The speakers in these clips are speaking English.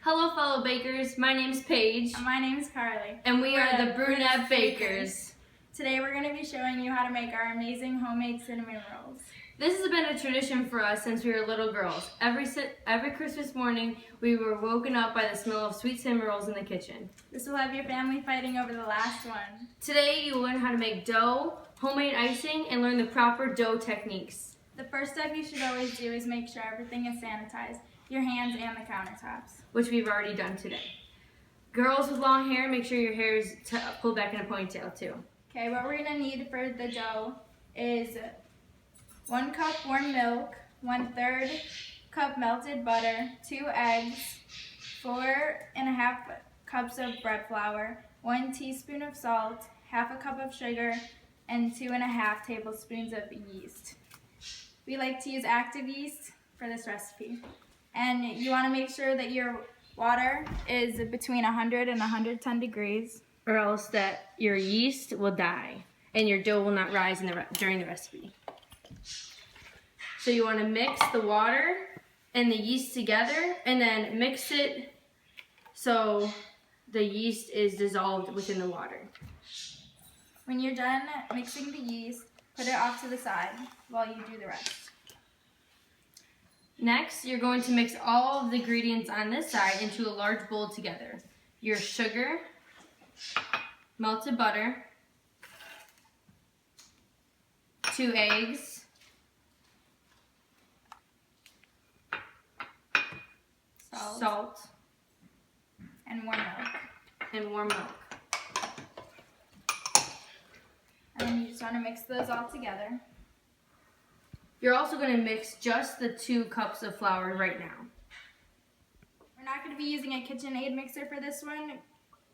Hello fellow bakers, my name's Paige. And my name's Karli. And we are the Brunette Bakers. Today we're going to be showing you how to make our amazing homemade cinnamon rolls. This has been a tradition for us since we were little girls. Every Christmas morning, we were woken up by the smell of sweet cinnamon rolls in the kitchen. This will have your family fighting over the last one. Today, you will learn how to make dough, homemade icing, and learn the proper dough techniques. The first step you should always do is make sure everything is sanitized, your hands and the countertops. Which we've already done today. Girls with long hair, make sure your hair is pulled back in a ponytail too. Okay, what we're going to need for the dough is 1 cup warm milk, 1/3 cup melted butter, 2 eggs, 4.5 cups of bread flour, 1 teaspoon of salt, 1/2 cup of sugar, and 2.5 tablespoons of yeast. We like to use active yeast for this recipe. And you want to make sure that your water is between 100 and 110 degrees. Or else that your yeast will die and your dough will not rise during the recipe. So you want to mix the water and the yeast together and then mix it so the yeast is dissolved within the water. When you're done mixing the yeast, put it off to the side while you do the rest. Next, you're going to mix all of the ingredients on this side into a large bowl together. Your sugar, melted butter, 2 eggs, salt, and warm milk. And then you just want to mix those all together. You're also going to mix just the 2 cups of flour right now. We're not going to be using a KitchenAid mixer for this one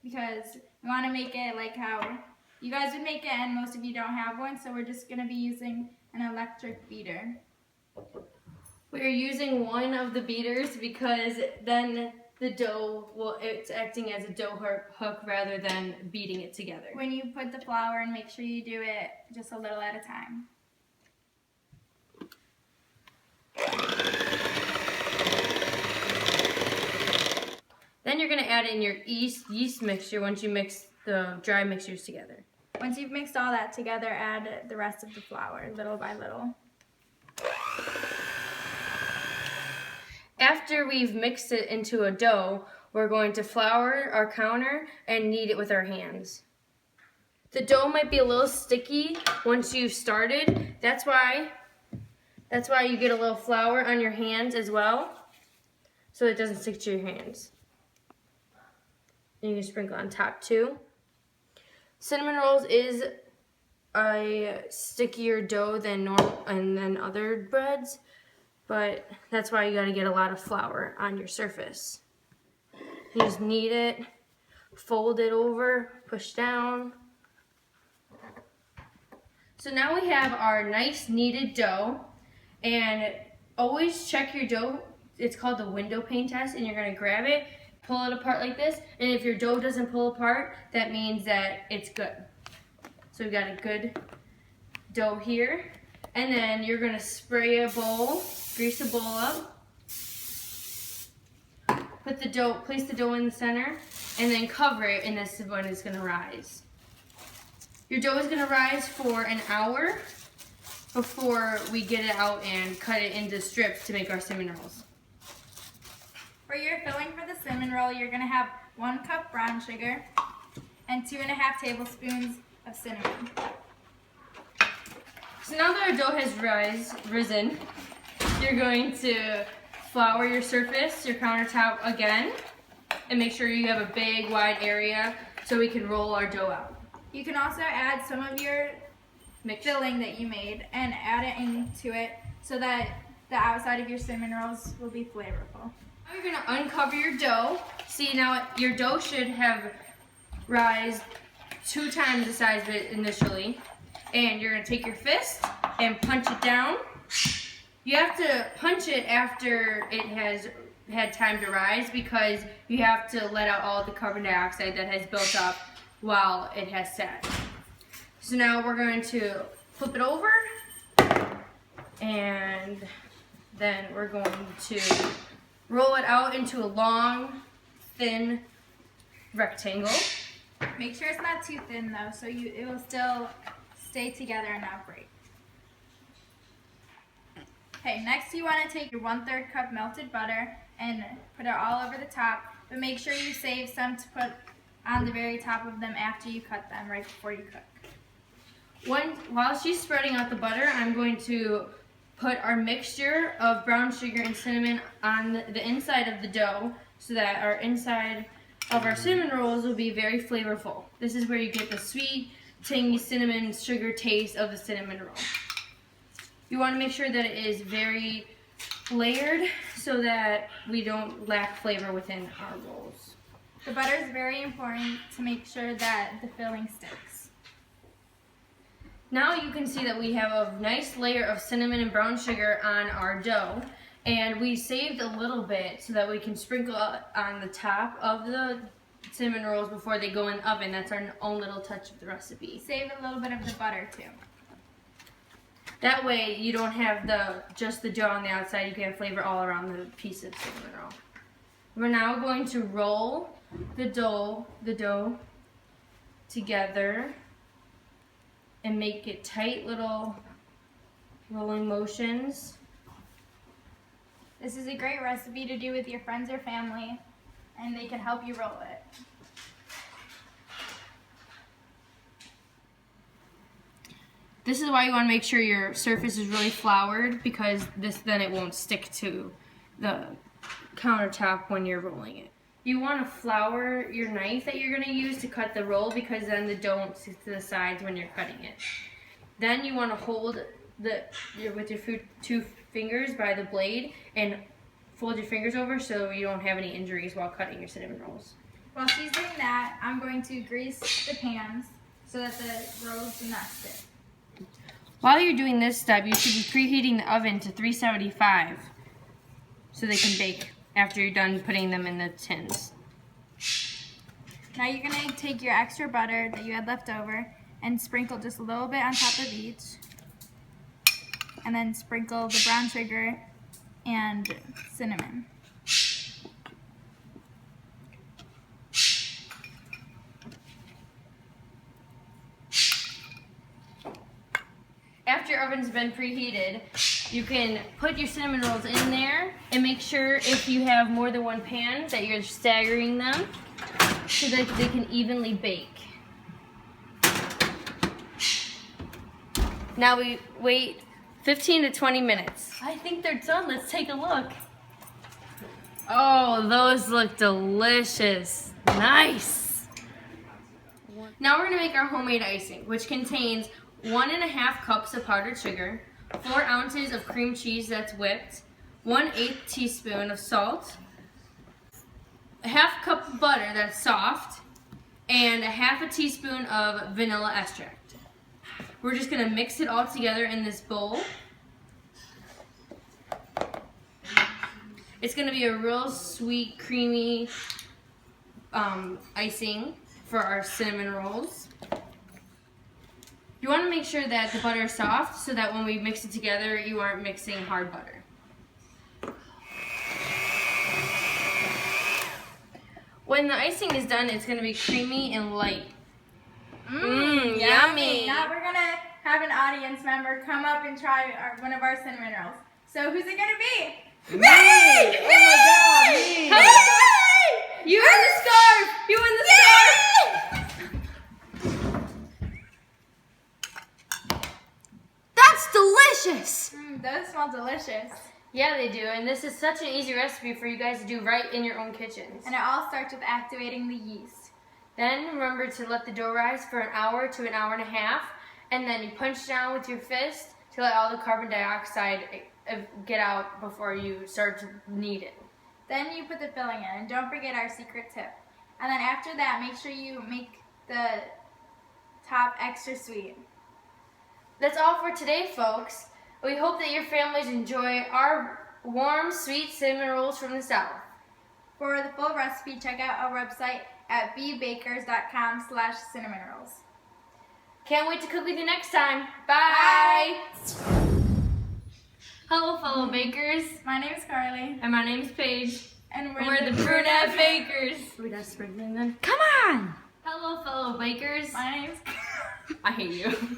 because we want to make it like how you guys would make it, and most of you don't have one, so we're just going to be using an electric beater. We're using one of the beaters because then the dough, it's acting as a dough hook rather than beating it together. When you put the flour in, make sure you do it just a little at a time. Then you're going to add in your yeast mixture once you mix the dry mixtures together. Once you've mixed all that together, add the rest of the flour little by little. After we've mixed it into a dough, we're going to flour our counter and knead it with our hands. The dough might be a little sticky once you've started. That's why you get a little flour on your hands as well, so it doesn't stick to your hands. And you can sprinkle on top too. Cinnamon rolls is a stickier dough than normal and than other breads, but that's why you got to get a lot of flour on your surface. You just knead it, fold it over, push down. So now we have our nice kneaded dough, and always check your dough. It's called the window pane test, and you're going to grab it, pull it apart like this, and if your dough doesn't pull apart, that means that it's good. So we've got a good dough here, and then you're going to spray a bowl, grease a bowl up, place the dough in the center, and then cover it, and this is when it's going to rise. Your dough is going to rise for an hour before we get it out and cut it into strips to make our cinnamon rolls. For your filling for the cinnamon roll, you're going to have 1 cup brown sugar and 2.5 tablespoons of cinnamon. So now that our dough has risen, you're going to flour your surface, your countertop again, and make sure you have a big, wide area so we can roll our dough out. You can also add some of your filling that you made and add it into it so that the outside of your cinnamon rolls will be flavorful. Now you're going to uncover your dough. See, now your dough should have risen 2 times the size of it initially. And you're going to take your fist and punch it down. You have to punch it after it has had time to rise because you have to let out all the carbon dioxide that has built up while it has sat. So now we're going to flip it over, and then we're going to roll it out into a long thin rectangle. Make sure it's not too thin though, so it will still stay together and not break. Okay, next you want to take your 1/3 cup melted butter and put it all over the top, but make sure you save some to put on the very top of them after you cut them, right before you cook. While she's spreading out the butter, I'm going to put our mixture of brown sugar and cinnamon on the inside of the dough so that our inside of our cinnamon rolls will be very flavorful. This is where you get the sweet, tangy cinnamon sugar taste of the cinnamon roll. You want to make sure that it is very layered so that we don't lack flavor within our rolls. The butter is very important to make sure that the filling sticks. Now you can see that we have a nice layer of cinnamon and brown sugar on our dough, and we saved a little bit so that we can sprinkle on the top of the cinnamon rolls before they go in the oven. That's our own little touch of the recipe. Save a little bit of the butter too. That way you don't have just the dough on the outside, you can have flavor all around the piece of cinnamon roll. We're now going to roll the dough together and make it tight little rolling motions. This is a great recipe to do with your friends or family, and they can help you roll it. This is why you want to make sure your surface is really floured, because then it won't stick to the countertop when you're rolling it. You want to flour your knife that you're going to use to cut the roll, because then the dough won't stick to the sides when you're cutting it. Then you want to hold with your two fingers by the blade and fold your fingers over so you don't have any injuries while cutting your cinnamon rolls. While she's doing that, I'm going to grease the pans so that the rolls do not stick. While you're doing this step, you should be preheating the oven to 375 so they can bake after you're done putting them in the tins. Now you're going to take your extra butter that you had left over and sprinkle just a little bit on top of each. And then sprinkle the brown sugar and cinnamon. After your oven's been preheated, you can put your cinnamon rolls in there and make sure if you have more than one pan that you're staggering them so that they can evenly bake. Now we wait 15 to 20 minutes. I think they're done. Let's take a look. Oh, those look delicious. Nice. Now we're going to make our homemade icing, which contains 1.5 cups of powdered sugar, 4 ounces of cream cheese that's whipped, 1/8 teaspoon of salt, a 1/2 cup of butter that's soft, and 1/2 teaspoon of vanilla extract. We're just going to mix it all together in this bowl. It's going to be a real sweet, creamy icing for our cinnamon rolls. You want to make sure that the butter is soft so that when we mix it together, you aren't mixing hard butter. When the icing is done, it's going to be creamy and light. Yummy! Now we're going to have an audience member come up and try one of our cinnamon rolls. So who's it going to be? Me! Oh my God, me! Hey! You win the scarf! You win the scarf! That's delicious! Those smell delicious. Yeah, they do, and this is such an easy recipe for you guys to do right in your own kitchens. And it all starts with activating the yeast. Then remember to let the dough rise for an hour to an hour and a half, and then you punch down with your fist to let all the carbon dioxide get out before you start to knead it. Then you put the filling in, and don't forget our secret tip. And then after that, make sure you make the top extra sweet. That's all for today, folks. We hope that your families enjoy our warm, sweet cinnamon rolls from the South. For the full recipe, check out our website at bbakers.com/cinnamon rolls. Can't wait to cook with you next time. Bye! Hello, fellow bakers. My name is Karli. And my name is Paige. And We're the brunette bakers. Are we not sprinkling then? Come on! Hello, fellow bakers. My name's I hate you.